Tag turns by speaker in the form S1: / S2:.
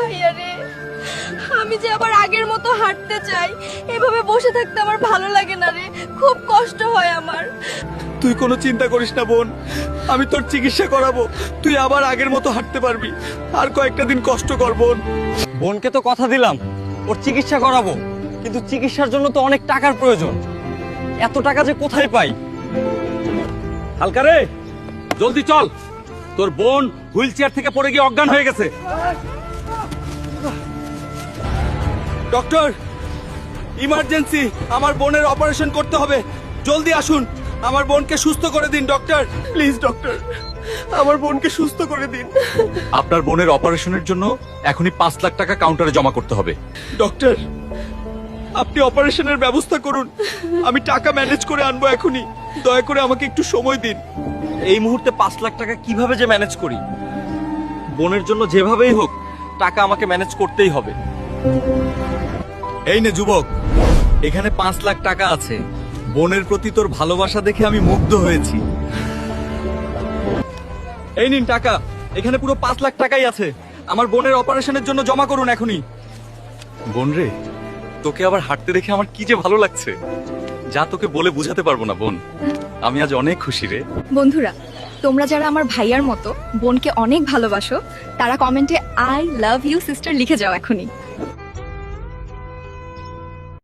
S1: ভাইয়া রে, আমি যে আবার আগের মতো হাঁটতে চাই। এভাবে বসে থাকতে আমার ভালো লাগে না রে, খুব কষ্ট হয় আমার।
S2: তুই কোনো চিন্তা করিস না বোন, আমি তোর চিকিৎসা করাবো, তুই আবার আগের মতো হাঁটতে পারবি। আর কয়েকটা দিন কষ্ট কর বোন।
S3: বোনকে তো কথা দিলাম ওর চিকিৎসা করাবো, কিন্তু চিকিৎসার জন্য তো অনেক টাকার প্রয়োজন। এত টাকা যে কোথায় পাই?
S4: হালকা রে, জলদি চল, তোর বোন হুইল চেয়ার থেকে পড়ে গিয়ে অজ্ঞান হয়ে গেছে।
S2: ডক্টর, ইমার্জেন্সি, আমার বোনের অপারেশন করতে হবে, জলদি আসুন। আমার বোনকে সুস্থ করে দিন ডক্টর, প্লিজ ডক্টর, আমার বোনকে সুস্থ করে দিন।
S4: আপনার বোনের অপারেশনের জন্য এখনই 5 লাখ টাকা কাউন্টারে জমা করতে হবে।
S2: ডক্টর, আপনি অপারেশনের ব্যবস্থা করুন, আমি টাকা ম্যানেজ করে আনবো এখনই। দয়া করে আমাকে একটু সময় দিন।
S3: এই মুহূর্তে 5 লাখ টাকা কিভাবে যে ম্যানেজ করি? বোনের জন্য যেভাবেই হোক টাকা আমাকে ম্যানেজ করতেই হবে।
S2: এই নে যুবক, এখানে 5 লাখ টাকা আছে। বোনের প্রতি তোর ভালোবাসা দেখে আমি মুগ্ধ হয়েছি। এই নিন টাকা, এখানে পুরো 5 লাখ টাকাই আছে। আমার বোনের অপারেশনের জন্য জমা করুন এখনই।
S4: বোন রে, তোকে আবার হাঁটতে দেখে আমার কি যে ভালো লাগছে, যা তোকে বলে বোঝাতে পারবো না বোন। আমি আজ অনেক খুশি রে।
S1: বন্ধুরা, তোমরা যারা আমার ভাইয়ার মতো বোনকে অনেক ভালোবাসো, তারা কমেন্টে আই লাভ ইউ সিস্টার লিখে যাও এখনই।